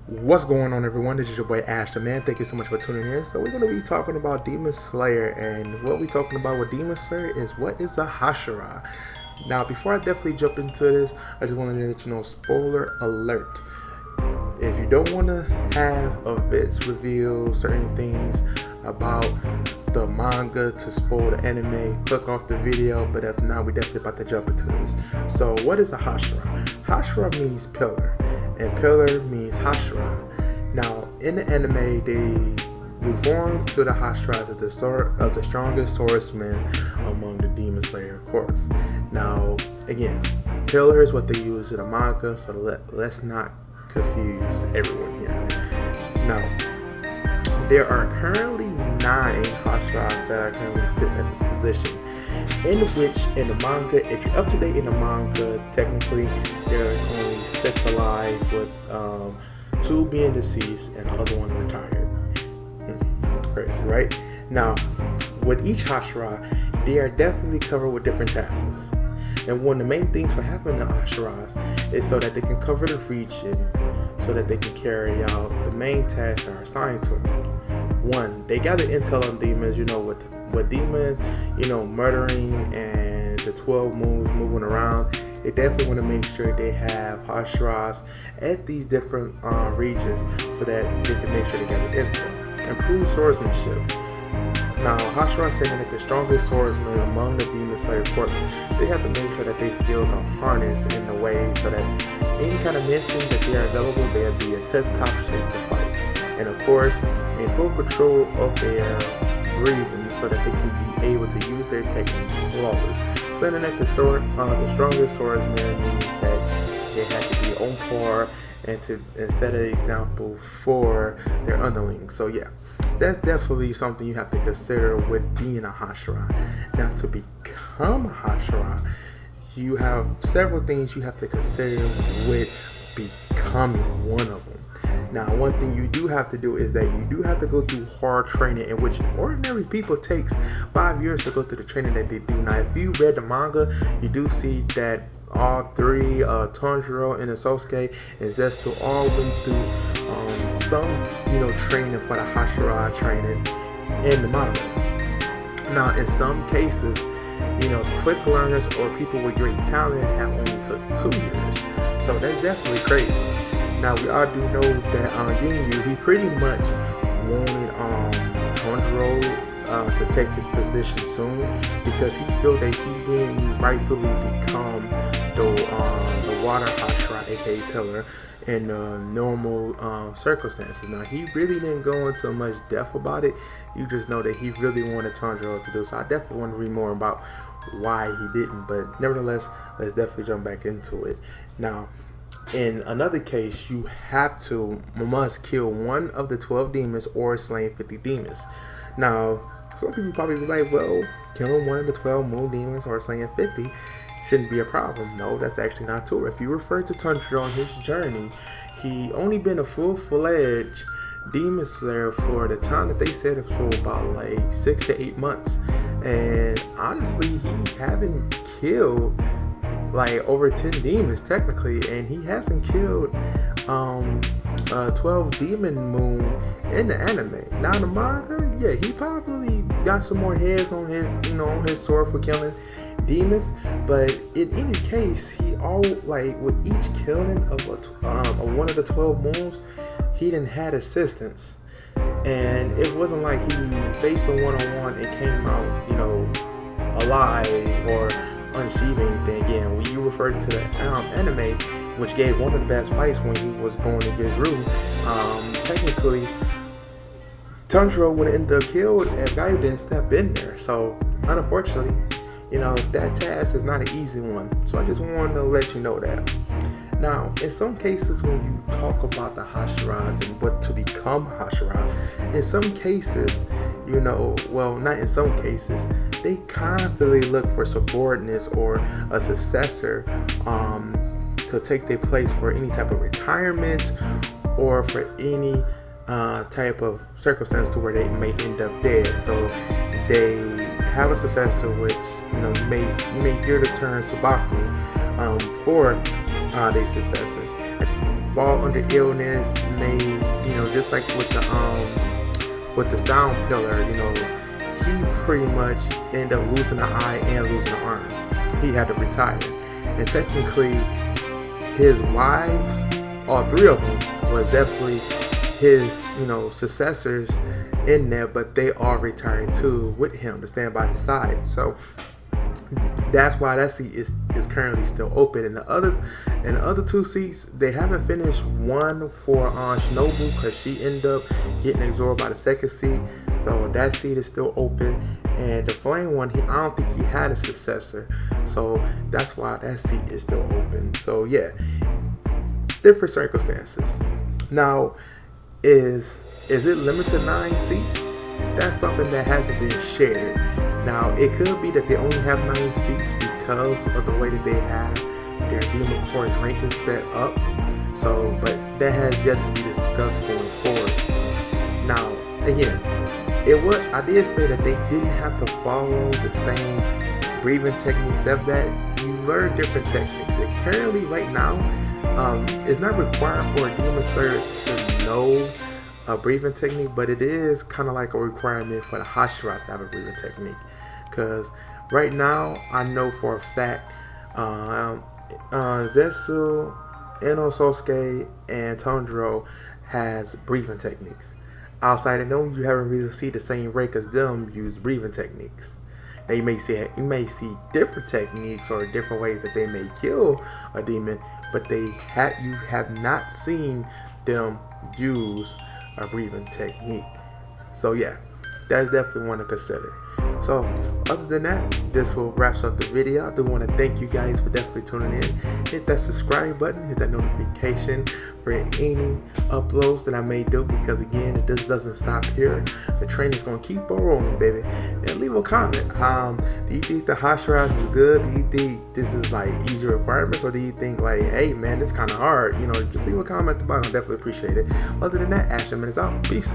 What's going on, everyone? This is your boy AshTheMan. Thank you so much for tuning in. So we're going to be talking about Demon Slayer, and what we're talking about with Demon Slayer is what is a Hashira. Now, before I definitely jump into this, I just wanted to let you know, spoiler alert. If you don't want to have events reveal certain things about the manga to spoil the anime, click off the video. But if not, we're definitely about to jump into this. So what is a Hashira? Hashira means pillar, and pillar means Hashira. Now, in the anime, they reform to the Hashiras as the strongest swordsman among the Demon Slayer Corps. Now, again, pillar is what they use in the manga, so let's not confuse everyone here. Now, there are currently 9 Hashiras that are currently sitting at this position, in which in the manga, if you're up to date in the manga, technically there's only 6 alive, with 2 being deceased and the other one retired. Crazy, right? Now, with each Hashira, they are definitely covered with different tasks. And one of the main things for having the Hashiras is so that they can cover the region, so that they can carry out the main tasks that are assigned to them. One, they got the intel on demons, with demons, murdering and the 12 moons moving around. They definitely want to make sure they have Hashiras at these different regions so that they can make sure they get the intel. Improve swordsmanship. Now, Hashira standing at the strongest swordsman among the Demon Slayer Corps, they have to make sure that their skills are harnessed in a way so that any kind of mission that they are available, they'll be in tip-top shape to fight. And of course, in full control of their breathing so that they can be able to use their techniques flawless. Standing at the strongest swordsman means that they have to be on par and set an example for their underlings. So yeah, that's definitely something you have to consider with being a Hashira. Now, to become a Hashira, you have several things you have to consider with becoming one of them. Now, one thing you do have to do is that you do have to go through hard training, in which ordinary people takes 5 years to go through the training that they do. Now, if you read the manga, you do see that all 3, Tanjiro and Inosuke and Zetsu, all went through some, training for the Hashira training in the manga. Now, in some cases, quick learners or people with great talent have only took 2 years. So that's definitely crazy. Now, we all do know that Ginyu, he pretty much wanted Tanjiro to take his position soon, because he felt that he didn't rightfully become the water Hashira, aka pillar, in normal circumstances. Now, he really didn't go into much depth about it. You just know that he really wanted Tanjiro to do so. I definitely want to read more about why he didn't, but nevertheless, let's definitely jump back into it. Now, in another case, you must kill one of the 12 demons or slay 50 demons. Now, some people probably be like, well, killing one of the 12 moon demons or slaying 50 shouldn't be a problem. No, that's actually not true. If you refer to Tanjiro on his journey, he only been a full-fledged demon slayer for the time that they said it for about like 6 to 8 months. And honestly, he haven't killed like over 10 demons technically, and he hasn't killed 12 demon moon in the anime. Now, in the manga, yeah, he probably got some more heads on his on his sword for killing demons, but in any case, he with each killing of one of the 12 moons, he didn't had assistance, and it wasn't like he faced a one-on-one and came out alive or unsheath anything. Again, when you refer to the anime, which gave one of the best fights when he was going against Rue, technically Tanjiro would have ended up killed if Gaio didn't step in there. So unfortunately, that task is not an easy one. So I just wanted to let you know that. Now, in some cases, when you talk about the Hashiras and what to become Hashira, in some cases, not in some cases, they constantly look for subordinates or a successor to take their place for any type of retirement or for any type of circumstance to where they may end up dead. So they have a successor, which you may hear the term Subaku for their successors. fall under illness, may, just like with the sound pillar, he pretty much ended up losing an eye and losing an arm. He had to retire, and technically his wives, all three of them, was definitely his successors in there, but they all retired too with him to stand by his side. So that's why that seat is currently still open. And the other two seats, they haven't finished one for Shinobu, because she ended up getting absorbed by the second seat. So that seat is still open. And the Flame one, I don't think he had a successor. So that's why that seat is still open. So yeah, different circumstances. Now, is it limited to 9 seats? That's something that hasn't been shared. Now, it could be that they only have 9 seats because of the way that they have their Demon Core's ranking set up. So, but that has yet to be discussed going forward. Now, again, I did say that they didn't have to follow the same breathing techniques, except that you learn different techniques. And currently, right now, it's not required for a Demon Slayer to know a breathing technique, but it is kind of like a requirement for the Hashiras to have a breathing technique. Because right now, I know for a fact, Zetsu, Inosuke, and Tondro has breathing techniques. Outside of them, you haven't really seen the same rate as them use breathing techniques. Now you may see different techniques or different ways that they may kill a demon, but you have not seen them use a breathing technique. So yeah, that's definitely one to consider. So other than that, this will wrap up the video. I do want to thank you guys for definitely tuning in. Hit that subscribe button, hit that notification for any uploads that I may do, because again, it just doesn't stop here. The train is going to keep on rolling, baby. And leave a comment. Do you think the Hashiras is good? Do you think this is like easy requirements, or do you think like, hey man, it's kind of hard? Just leave a comment at the bottom. I definitely appreciate it. Other than that, AshTheMan is out. Peace.